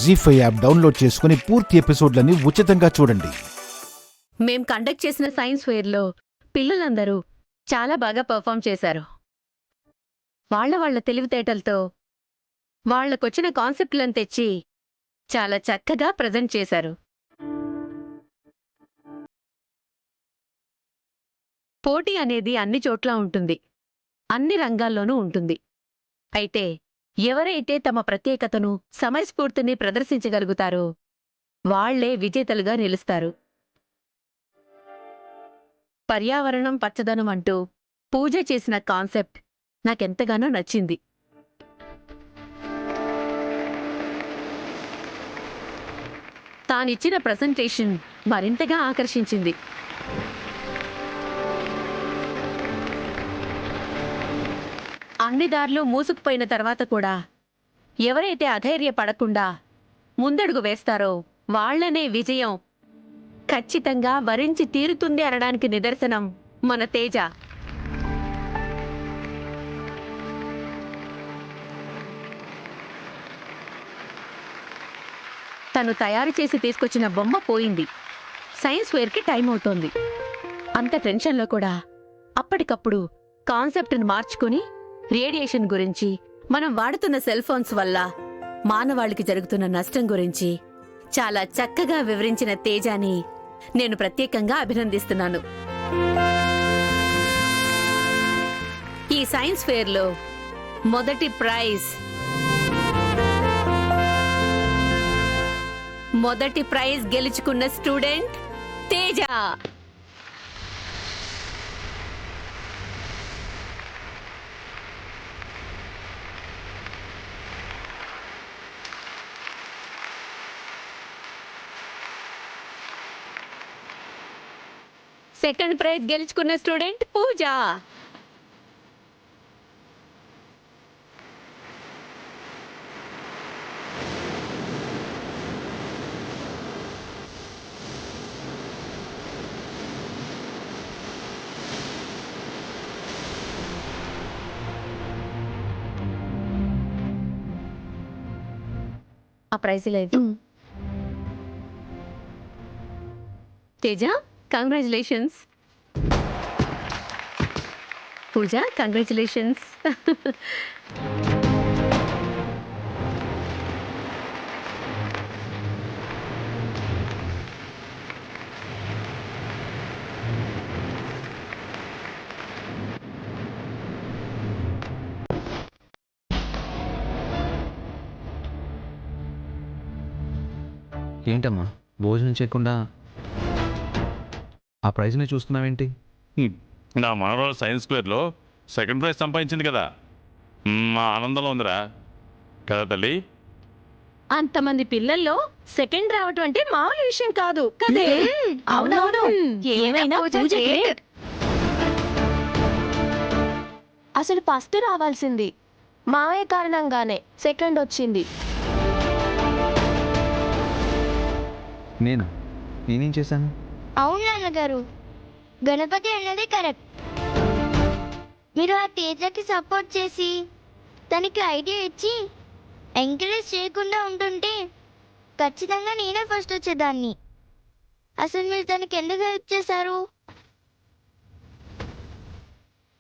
జీ5 app download చేసుకుని పూర్తి ఎపిసోడ్లని ఉచితంగా చూడండి. మేం కండక్ట్ చేసిన సైన్స్ ఫెయిర్లో పిల్లలందరూ చాలా బాగా పర్ఫామ్ చేశారు. వాళ్ళ తెలివితేటలతో వాళ్లకొచ్చిన కాన్సెప్ట్లను తెచ్చి చాలా చక్కగా ప్రజెంట్ చేశారు. పోటీ అనేది అన్ని చోట్ల ఉంటుంది, అన్ని రంగాల్లోనూ ఉంటుంది. అయితే ఎవరైతే తమ ప్రత్యేకతను, సమయస్ఫూర్తిని ప్రదర్శించగలుగుతారో వాళ్లే విజేతలుగా నిలుస్తారు. పర్యావరణం పచ్చదనం అంటూ పూజ చేసిన కాన్సెప్ట్ నాకెంతగానో నచ్చింది. తానిచ్చిన ప్రెజెంటేషన్ మరింతగా ఆకర్షించింది. అన్ని దారులు మూసుకుపోయిన తర్వాత కూడా ఎవరైతే అధైర్యపడకుండా ముందడుగు వేస్తారో వాళ్లనే విజయం ఖచ్చితంగా వరించి తీరుతుంది అనడానికి నిదర్శనం మన తేజ. తను తయారు చేసి తీసుకొచ్చిన బొమ్మ పోయింది. సైన్స్ ఫెయిర్కి టైం అవుతోంది. అంత టెన్షన్లో కూడా అప్పటికప్పుడు కాన్సెప్ట్ను మార్చుకుని రేడియేషన్ గురించి, మనం వాడుతున్న సెల్ ఫోన్స్ వల్ల మానవాళికి జరుగుతున్న నష్టం గురించి చాలా చక్కగా వివరించిన తేజాని నేను ప్రత్యేకంగా అభినందిస్తున్నాను. ఈ సైన్స్ ఫెయిర్లో మొదటి ప్రైజ్ గెలుచుకున్న స్టూడెంట్ తేజ. సెకండ్ ప్రైజ్ గెలుచుకున్న స్టూడెంట్ పూజ. ఆ ప్రైజ్ లేదు. తేజ, కంగ్రాచులేషన్స్. పూజ, కంగ్రాచులేషన్స్. ఏంటమ్మా భోజనం చేయకుండా ఆ ప్రైజ్ని చూస్తున్నావేంటి? నా మనవరాలు సైన్స్ స్క్వేర్లో సెకండ్ ప్రైజ్ సంపాదించింది కదా, మా ఆనందంలో ఉందిరా కదా తల్లి. అంతమంది పిల్లల్లో సెకండ్ రావటం అంటే మామూలు విషయం కాదు కదే. అవునవును, ఏమైనా పూజ గ్రేట్. అసలు ఫస్ట్ రావాల్సింది మావయ్య కారణంగానే సెకండ్ వచ్చింది. నేనేం చేశాను? అవును నాన్నగారు, గణపతి అన్నది కరెక్ట్. మీరు ఆ తేజకి సపోర్ట్ చేసి తనకి ఐడియా ఇచ్చి ఎంకరేజ్ చేయకుండా ఉంటుంటే ఖచ్చితంగా నేనే ఫస్ట్ వచ్చేదాన్ని. అసలు మీరు తనకి ఎందుకు హెల్ప్ చేశారు?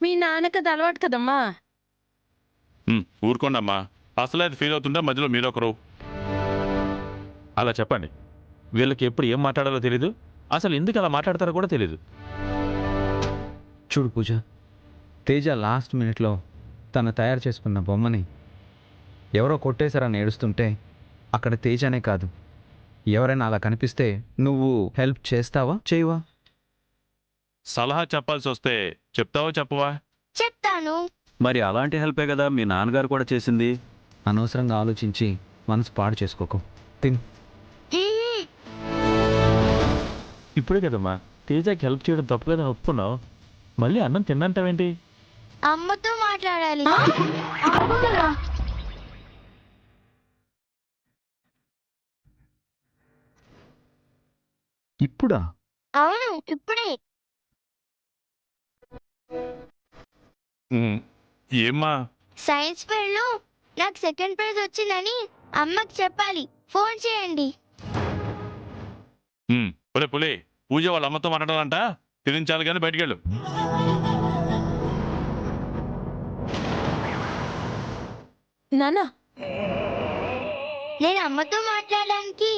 మీ నాన్నకి అది అలవాటు కదమ్మా. ఊరుకోండమ్మా, అసలు అది ఫీల్ అవుతుంటే మధ్యలో మీరొకరు. అలా చెప్పండి. వీళ్ళకి ఎప్పుడు ఏం మాట్లాడాలో తెలీదు, అసలు ఎందుకు అలా మాట్లాడతారో కూడా తెలీదు. చూడు పూజ, తేజ లాస్ట్ మినిట్లో తను తయారు చేసుకున్న బొమ్మని ఎవరో కొట్టేశారని ఏడుస్తుంటే అక్కడ తేజనే కాదు, ఎవరైనా అలా కనిపిస్తే నువ్వు హెల్ప్ చేస్తావా చేయవా? సలహా చెప్పాల్సి వస్తే చెప్తావా చెప్పవా? చెప్తాను. మరి అలాంటి హెల్పే కదా మీ నాన్నగారు కూడా చేసింది. అనవసరంగా ఆలోచించి మనసు పాడు చేసుకోకు. తిన్. ఇప్పుడే కదమ్మా తేజకి హెల్ప్ చేయడం తప్పు కదా ఒప్పుకున్నావు, మళ్ళీ అన్నం తిన్నంటావేంటి? అమ్మతో మాట్లాడాలి. ఇప్పుడా? అవును, ఇప్పుడే. ఏమ్మా? సైన్స్ ఫెయిర్లో నాకు సెకండ్ ప్రైజ్ వచ్చిందని అమ్మకి చెప్పాలి. ఫోన్ చేయండి. ఒరే పులి, పూజ వాళ్ళ అమ్మతో మాట్లాడాలంట, తినించాలి కానీ బయటికెళ్ళు. నానా నేను అమ్మతో మాట్లాడడానికి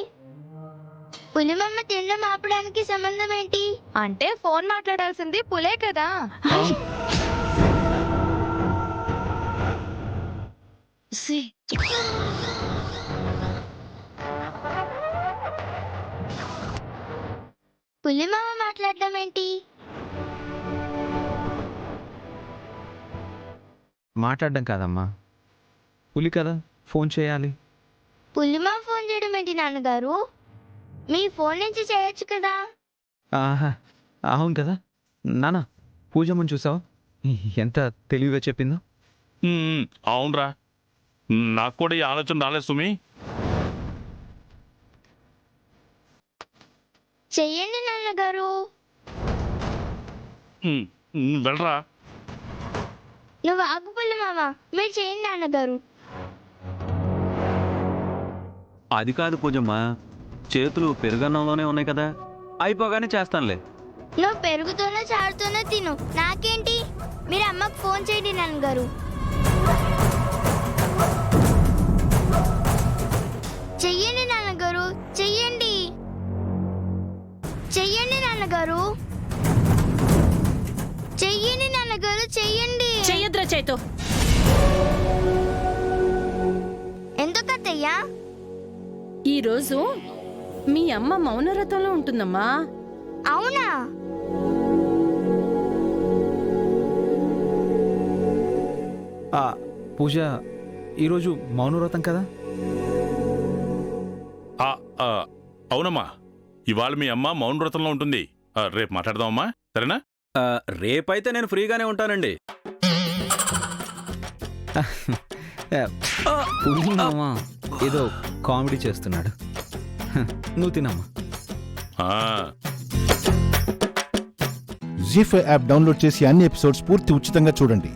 పులిమమ్మ తినడం ఆపడానికి సంబంధం ఏంటి? అంటే ఫోన్ మాట్లాడాల్సింది పులే కదా. పులిమమ్మ మాట్లాడడం ఏంటి? మాట్లాడడం కాదమ్మా, పులి కదా ఫోన్ చేయాలి. పులిమమ్మ ఫోన్ చేయడం ఏంటి నాన్నగారు? మీ ఫోన్ నుంచి చేయొచ్చు కదా. ఆహా, అవును కదా నాన్న. పూజమ్మని చూసావా ఎంత తెలివిగా చెప్పిందో. అవునరా, నాకు కూడా ఈ ఆలోచన రాలేదు సుమి. చెయ్యండి నాన్నగారు. వెళ్ళరా. నువ్వు ఆగు పులిమమ్మ, మీరు చేయండి నాన్నగారు. అది కాదు పూజమ్మ, చేతులు పెరుగన్నంలోనే ఉన్నాయి కదా, అయిపోగానే చేస్తానులే. నువ్వు పెరుగుతూనే చారుతూనే తిను, నాకేంటి? మీరు అమ్మకు ఫోన్ చేయండి నాన్నగారు. చెయ్యండి నాన్నగారు, చెయ్యండి. చెయ్యండి నాన్నగారు. చెయ్యండి నాన్నగారు, చెయ్యండి. చెయ్యద్రా చేతో. ఎందుకత్తయ్యా? ఈరోజు మీ అమ్మ మౌనవ్రతంలో ఉంటుందమ్మా. అవునా? పూజ ఈరోజు మౌనవ్రతం కదా. అవునమ్మా, ఇవాళ మీ అమ్మ మౌన వ్రతంలో ఉంటుంది. రేపు మాట్లాడదామమ్మా, సరేనా? రేపైతే నేను ఫ్రీగానే ఉంటానండి. పులి మామ ఏదో కామెడీ చేస్తున్నాడు. నువ్వు తినమ్మా. జీ5 యాప్ డౌన్లోడ్ చేసి అన్ని ఎపిసోడ్స్ పూర్తి ఉచితంగా చూడండి.